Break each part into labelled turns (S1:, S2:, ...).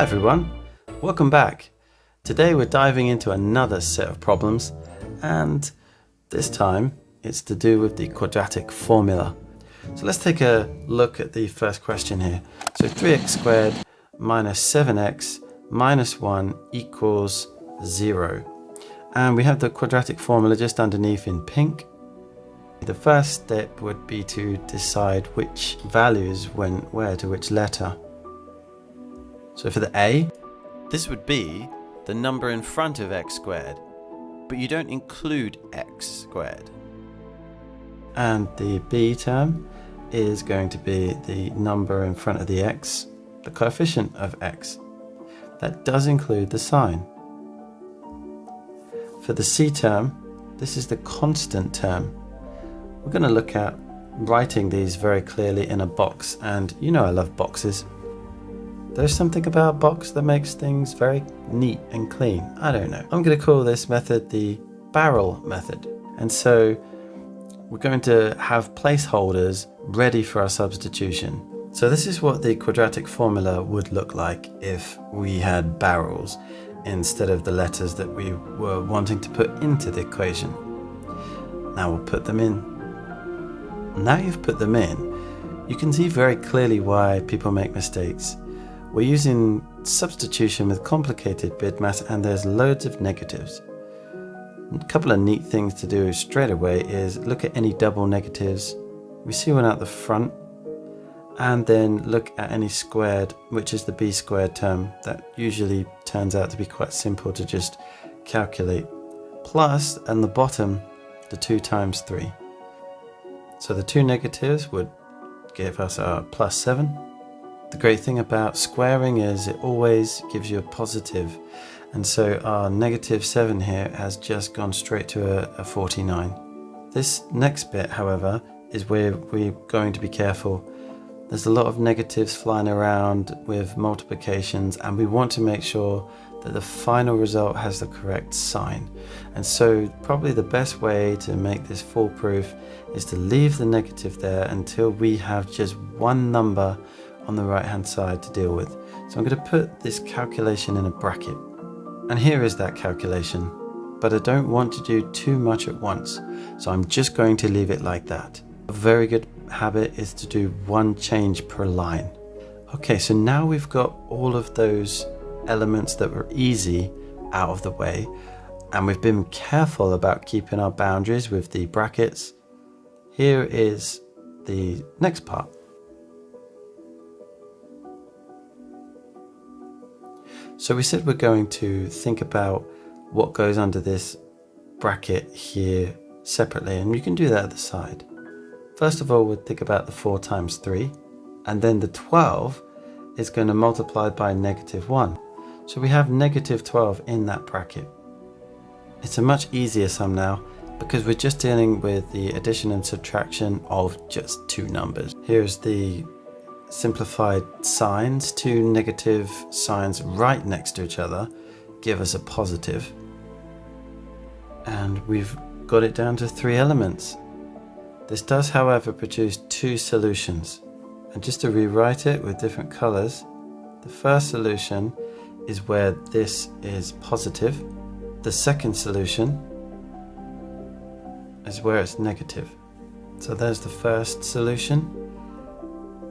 S1: Hi everyone, welcome back. Today we're diving into another set of problems, and this time it's to do with the quadratic formula. So let's take a look at the first question here. So 3x squared minus 7x minus 1 equals 0. And we have the quadratic formula just underneath in pink. The first step would be to decide which values went where to which letter. So for the A, this would be the number in front of x squared, but you don't include x squared. And the B term is going to be the number in front of the x, the coefficient of x. That does include the sign. For the C term, this is the constant term. We're going to look at writing these very clearly in a box, and you know I love boxes. There's something about a box that makes things very neat and clean. I don't know. I'm going to call this method the barrel method. And so we're going to have placeholders ready for our substitution. So this is what the quadratic formula would look like if we had barrels instead of the letters that we were wanting to put into the equation. Now we'll put them in. Now you've put them in, you can see very clearly why people make mistakes. We're using substitution with complicated BIDMAS, and there's loads of negatives. A couple of neat things to do straight away is look at any double negatives. We see one out the front, and then look at any squared, which is the b squared term. That usually turns out to be quite simple to just calculate. Plus, on the bottom, the 2 times 3. So the 2 negatives would give us our plus 7. The great thing about squaring is it always gives you a positive, and so our negative 7 here has just gone straight to a 49. This next bit, however, is where we're going to be careful. There's a lot of negatives flying around with multiplications, and we want to make sure that the final result has the correct sign. And so probably the best way to make this foolproof is to leave the negative there until we have just one number on the right hand side to deal with. So I'm going to put this calculation in a bracket, and here is that calculation, but I don't want to do too much at once, so I'm just going to leave it like that. A very good habit is to do one change per line. Okay, so now we've got all of those elements that were easy out of the way, and we've been careful about keeping our boundaries with the brackets. Here is the next part. So we said we're going to think about what goes under this bracket here separately, and you can do that at the side. First of all, we'll think about the 4 times 3, and then the 12 is going to multiply by negative 1. So we have negative 12 in that bracket. It's a much easier sum now because we're just dealing with the addition and subtraction of just 2 numbers. Here's the simplified signs. 2 negative signs right next to each other give us a positive, and we've got it down to 3 elements. This does, however, produce 2 solutions, and just to rewrite it with different colors, the first solution is where this is positive. The second solution is where it's negative. So there's the first solution,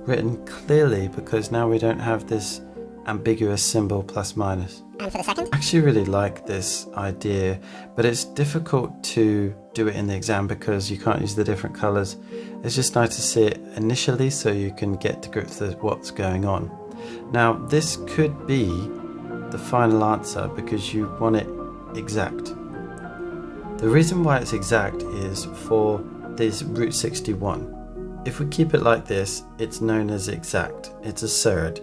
S1: written clearly because now we don't have this ambiguous symbol plus minus.
S2: And for the second?
S1: I actually really like this idea, but it's difficult to do it in the exam because you can't use the different colors. It's just nice to see it initially so you can get to grips with what's going on. Now this could be the final answer because you want it exact. The reason why it's exact is for this root 61. If we keep it like this, it's known as exact. It's a surd.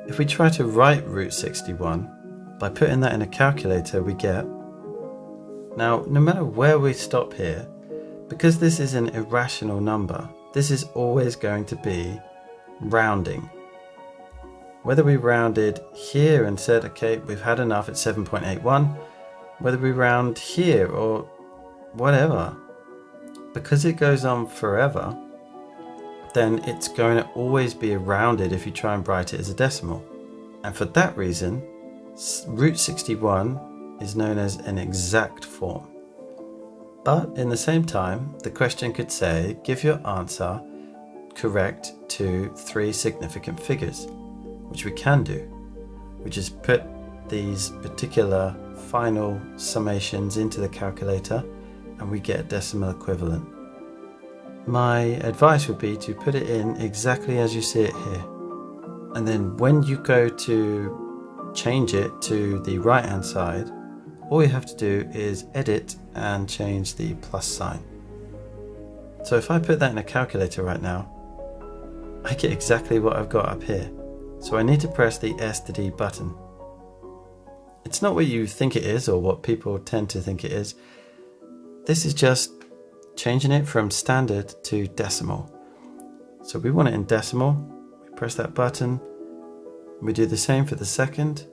S1: If we try to write root 61, by putting that in a calculator, we get... Now, no matter where we stop here, because this is an irrational number, this is always going to be rounding. Whether we rounded here and said, okay, we've had enough at 7.81, whether we round here or whatever, because it goes on forever, then it's going to always be rounded if you try and write it as a decimal. And for that reason, root 61 is known as an exact form. But in the same time, the question could say, give your answer correct to 3 significant figures, which we can do. We just put these particular final summations into the calculator and we get a decimal equivalent. My advice would be to put it in exactly as you see it here. And then when you go to change it to the right hand side, all you have to do is edit and change the plus sign. So if I put that in a calculator right now, I get exactly what I've got up here. So I need to press the S to D button. It's not what you think it is or what people tend to think it is. This is just changing it from standard to decimal. So we want it in decimal. We press that button. We do the same for the second.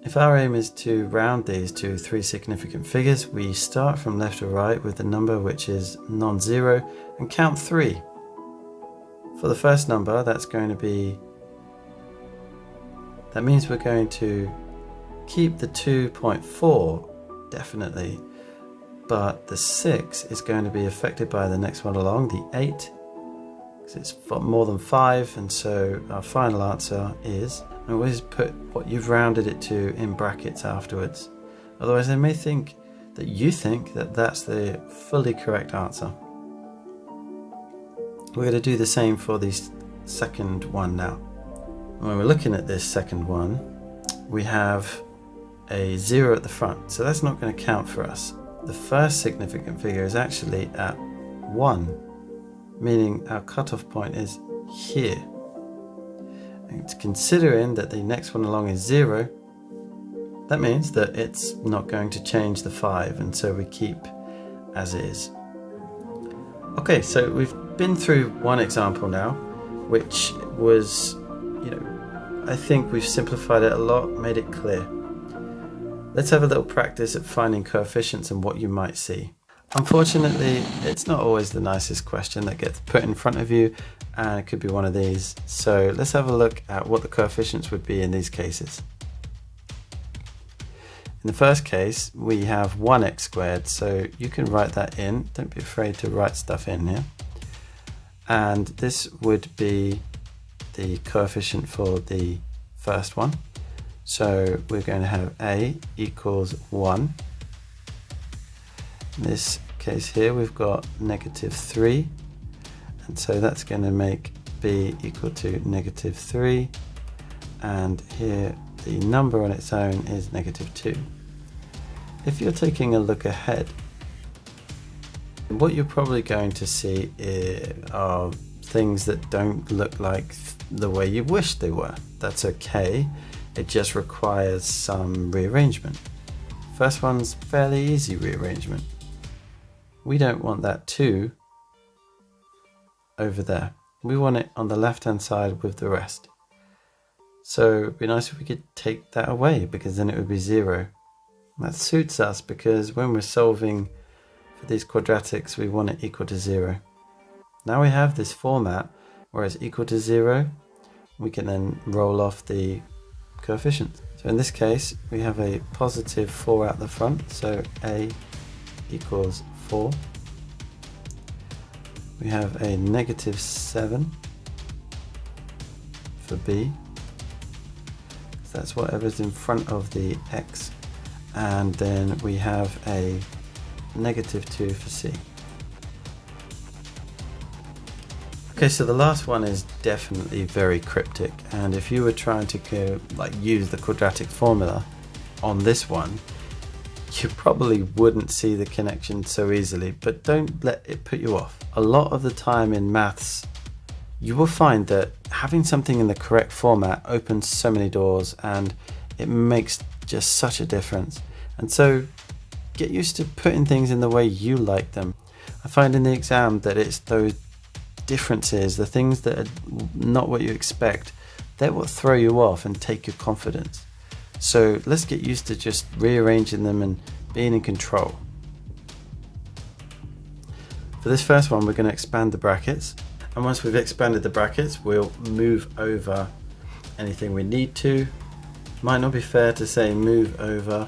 S1: If our aim is to round these to 3 significant figures, we start from left to right with the number which is non-zero and count 3. For the first number, that means we're going to keep the 2.4 definitely, but the 6 is going to be affected by the next one along, the 8, because it's more than 5, and so our final answer is, and always put what you've rounded it to in brackets afterwards. Otherwise they may think that you think that that's the fully correct answer. We're going to do the same for the second one now. When we're looking at this second one, we have a 0 at the front, so that's not going to count for us. The first significant figure is actually at 1, meaning our cutoff point is here. And considering that the next one along is 0, that means that it's not going to change the 5, and so we keep as is. Okay, so we've been through one example now, which was, I think we've simplified it a lot, made it clear. Let's have a little practice at finding coefficients and what you might see. Unfortunately, it's not always the nicest question that gets put in front of you, and it could be one of these. So let's have a look at what the coefficients would be in these cases. In the first case, we have 1x squared, so you can write that in. Don't be afraid to write stuff in here. And this would be the coefficient for the first one. So we're going to have a equals 1. In this case here, we've got -3. And so that's going to make b equal to -3. And here the number on its own is -2. If you're taking a look ahead, what you're probably going to see are things that don't look like the way you wish they were. That's okay. It just requires some rearrangement. First one's fairly easy rearrangement. We don't want that 2 over there. We want it on the left hand side with the rest. So it'd be nice if we could take that away, because then it would be 0. That suits us because when we're solving for these quadratics, we want it equal to 0. Now we have this format where it's equal to 0. We can then roll off the coefficients. So in this case, we have a positive 4 out the front, so a equals 4. We have a -7 for b. So that's whatever's in front of the x. And then we have a -2 for c. Okay, so the last one is definitely very cryptic, and if you were trying to use the quadratic formula on this one, you probably wouldn't see the connection so easily, but don't let it put you off. A lot of the time in maths, you will find that having something in the correct format opens so many doors, and it makes just such a difference. And so get used to putting things in the way you like them. I find in the exam that it's those differences, the things that are not what you expect, that will throw you off and take your confidence. So let's get used to just rearranging them and being in control. For this first one, we're going to expand the brackets, and once we've expanded the brackets, we'll move over anything we need to. Might not be fair to say move over.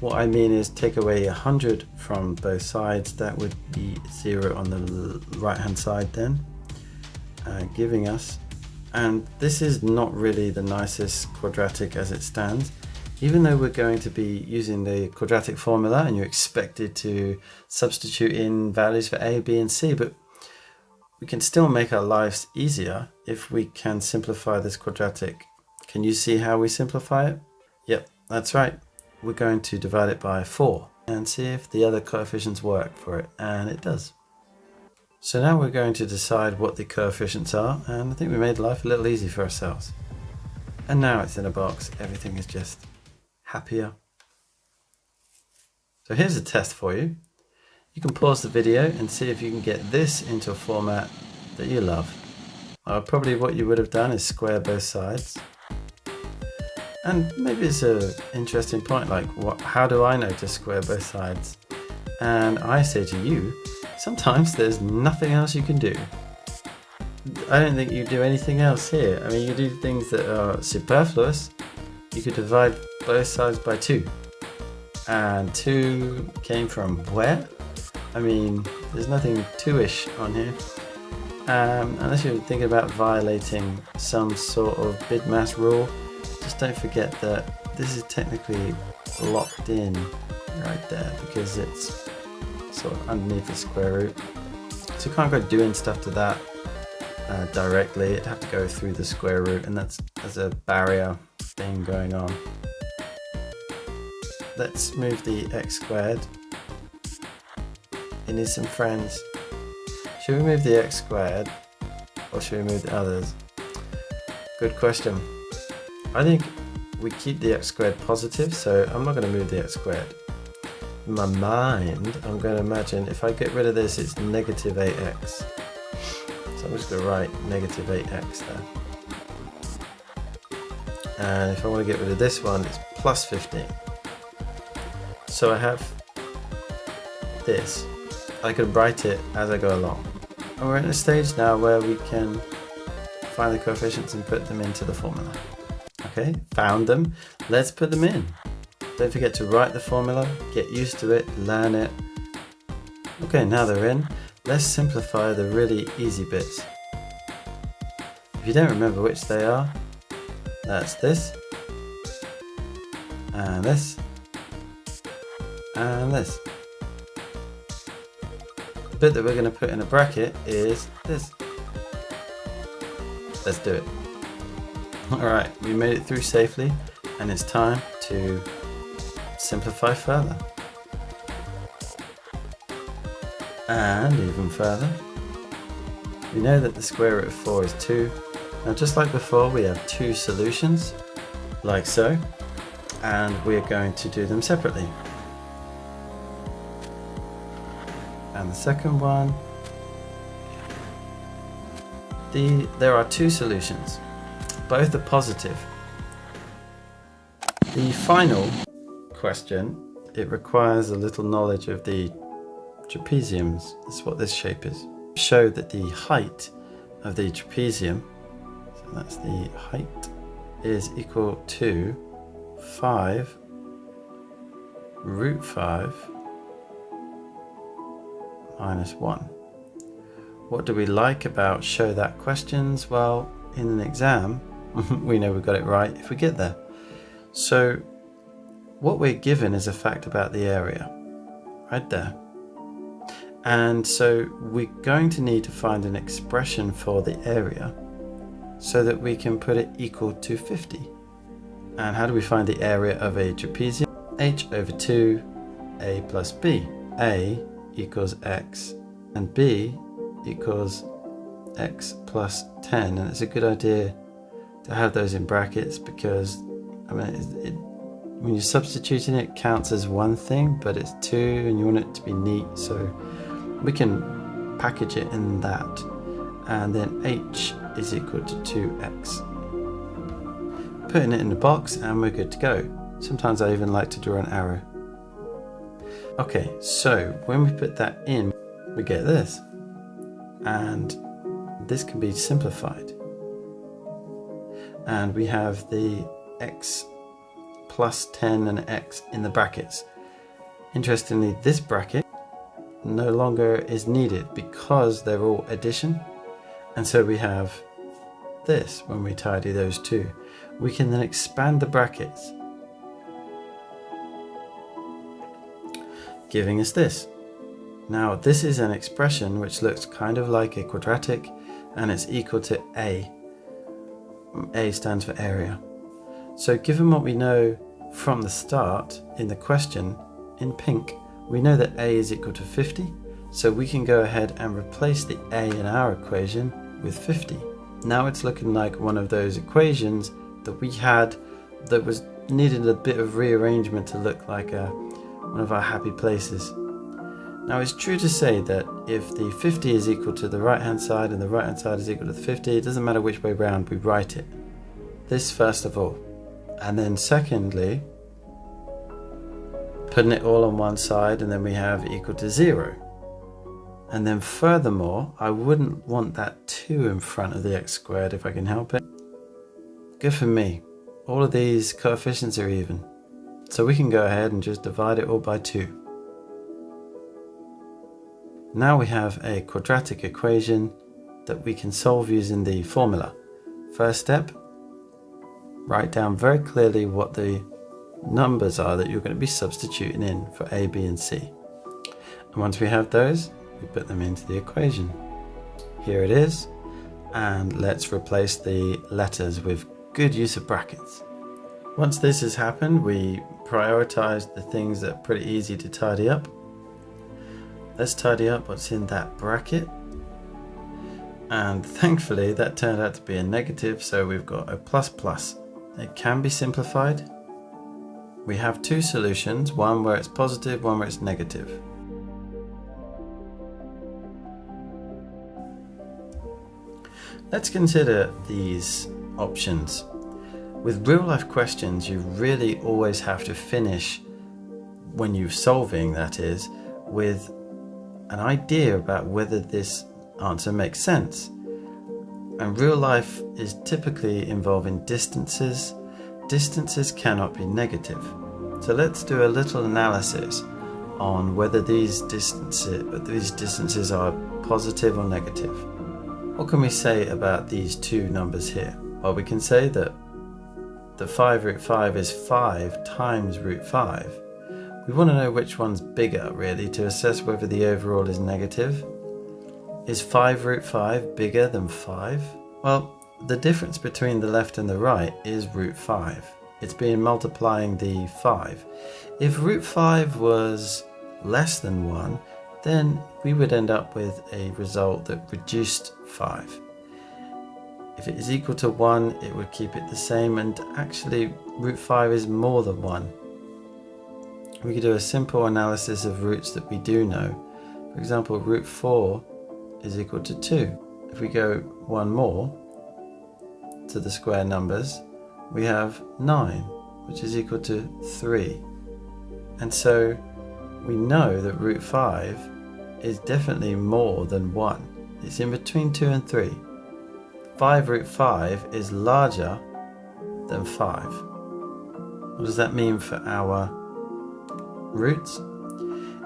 S1: What I mean is take away 100 from both sides. That would be 0 on the right hand side then, giving us, and this is not really the nicest quadratic as it stands, even though we're going to be using the quadratic formula and you're expected to substitute in values for A, B and C, but we can still make our lives easier if we can simplify this quadratic. Can you see how we simplify it? Yep, that's right. We're going to divide it by 4 and see if the other coefficients work for it, and it does. So now we're going to decide what the coefficients are, and I think we made life a little easy for ourselves. And now it's in a box, everything is just happier. So here's a test for you. You can pause the video and see if you can get this into a format that you love. Probably what you would have done is square both sides. And maybe it's an interesting point, like how do I know to square both sides? And I say to you, sometimes there's nothing else you can do. I don't think you do anything else here. I mean, you do things that are superfluous. You could divide both sides by 2. And 2 came from where? I mean, there's nothing 2-ish on here. Unless you're thinking about violating some sort of BIDMAS rule. Just don't forget that this is technically locked in right there because it's sort of underneath the square root. So you can't go doing stuff to that directly. It'd have to go through the square root, and there's a barrier thing going on. Let's move the x squared. It needs some friends. Should we move the x squared or should we move the others? Good question. I think we keep the x squared positive, so I'm not going to move the x squared. In my mind, I'm going to imagine if I get rid of this, it's negative 8x. So I'm just going to write negative 8x there. And if I want to get rid of this one, it's plus 15. So I have this. I could write it as I go along. And we're in a stage now where we can find the coefficients and put them into the formula. Okay, found them. Let's put them in. Don't forget to write the formula, get used to it, learn it. Okay, now they're in. Let's simplify the really easy bits. If you don't remember which they are, that's this, and this, and this. The bit that we're going to put in a bracket is this. Let's do it. Alright, we made it through safely, and it's time to simplify further. And even further. We know that the square root of 4 is 2. Now just like before, we have 2 solutions, like so, and we are going to do them separately. And the second one, there are 2 solutions. Both are positive. The final question, it requires a little knowledge of the trapeziums. That's what this shape is. Show that the height of the trapezium, so that's the height, is equal to 5 root 5 minus 1. What do we like about show that questions? Well, in an exam, we know we've got it right if we get there. So what we're given is a fact about the area, right there. And so we're going to need to find an expression for the area so that we can put it equal to 50. And how do we find the area of a trapezium? H over 2, A plus B. A equals X and B equals X plus 10. And it's a good idea to have those in brackets because, I mean, when you're substituting it counts as one thing, but it's 2 and you want it to be neat. So we can package it in that. And then H is equal to 2X. Putting it in the box and we're good to go. Sometimes I even like to draw an arrow. Okay, so when we put that in, we get this. And this can be simplified. and we have the x plus 10 and x in the brackets. Interestingly, this bracket no longer is needed because they're all addition, and so we have this when we tidy those two. We can then expand the brackets, giving us this. Now this is an expression which looks kind of like a quadratic, and it's equal to A. A stands for area. So given what we know from the start in the question in pink, we know that A is equal to 50, so we can go ahead and replace the A in our equation with 50. Now it's looking like one of those equations that we had that was needed a bit of rearrangement to look like one of our happy places. Now it's true to say that if the 50 is equal to the right hand side and the right hand side is equal to the 50, it doesn't matter which way round we write it. This first of all. And then secondly, putting it all on one side, and then we have equal to 0. And then furthermore, I wouldn't want that 2 in front of the x squared if I can help it. Good for me. All of these coefficients are even. So we can go ahead and just divide it all by 2. Now we have a quadratic equation that we can solve using the formula. First step, write down very clearly what the numbers are that you're going to be substituting in for A, B and C. And once we have those, we put them into the equation. Here it is, and let's replace the letters with good use of brackets. Once this has happened, we prioritize the things that are pretty easy to tidy up. Let's tidy up what's in that bracket, and thankfully that turned out to be a negative, so we've got a plus plus. It can be simplified. We have two solutions, one where it's positive, one where it's negative. Let's consider these options. With real life questions, you really always have to finish, when you're solving that is, with an idea about whether this answer makes sense. And real life is typically involving distances. Distances cannot be negative. So let's do a little analysis on whether these distances are positive or negative. What can we say about these two numbers here? Well, we can say that the 5 root 5 is 5 times root 5. We want to know which one's bigger, really, to assess whether the overall is negative. Is 5 root 5 bigger than 5? Well, the difference between the left and the right is root 5. It's been multiplying the 5. If root 5 was less than 1, then we would end up with a result that reduced 5. If it is equal to 1, it would keep it the same, and actually root 5 is more than 1. We could do a simple analysis of roots that we do know. For example, root 4 is equal to 2. If we go one more to the square numbers, we have 9, which is equal to 3. And so we know that root 5 is definitely more than 1. It's in between 2 and 3. 5 root 5 is larger than 5. What does that mean for our roots?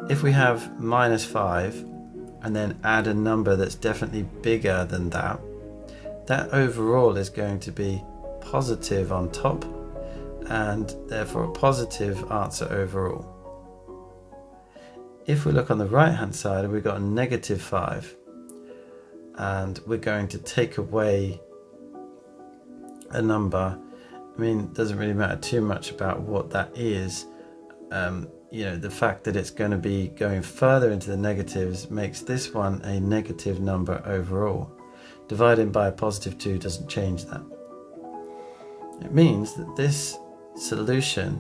S1: If we have minus 5 and then add a number that's definitely bigger than that, that overall is going to be positive on top, and therefore a positive answer overall. If we look on the right hand side, we've got a negative 5, and we're going to take away a number. I mean, it doesn't really matter too much about what that is. The fact that it's going to be going further into the negatives makes this one a negative number overall. Dividing by a positive 2 doesn't change that. It means that this solution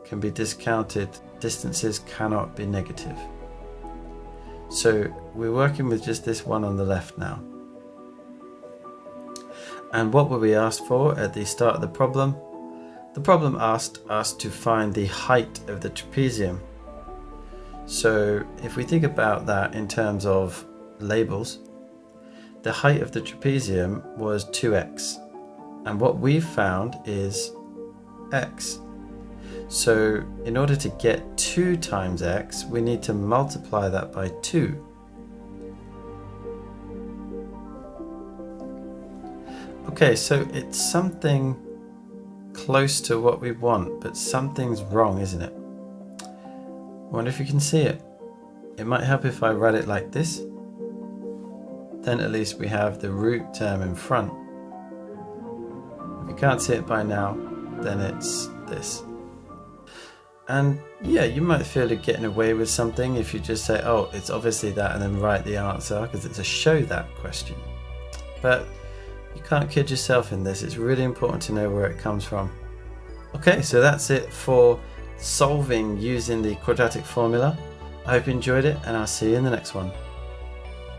S1: can be discounted. Distances cannot be negative. So we're working with just this one on the left now. And what were we asked for at the start of the problem? The problem asked us to find the height of the trapezium. So if we think about that in terms of labels, the height of the trapezium was 2x. And what we've found is x. So in order to get 2 times x, we need to multiply that by 2. Okay, so it's something close to what we want, but something's wrong, isn't it? I wonder if you can see it. It might help if I write it like this. Then at least we have the root term in front. If you can't see it by now, then it's this. And yeah, you might feel you're getting away with something if you just say, oh, it's obviously that, and then write the answer, because it's a show that question. But you can't kid yourself in this. It's really important to know where it comes from. Okay, so that's it for solving using the quadratic formula. I hope you enjoyed it, and I'll see you in the next one.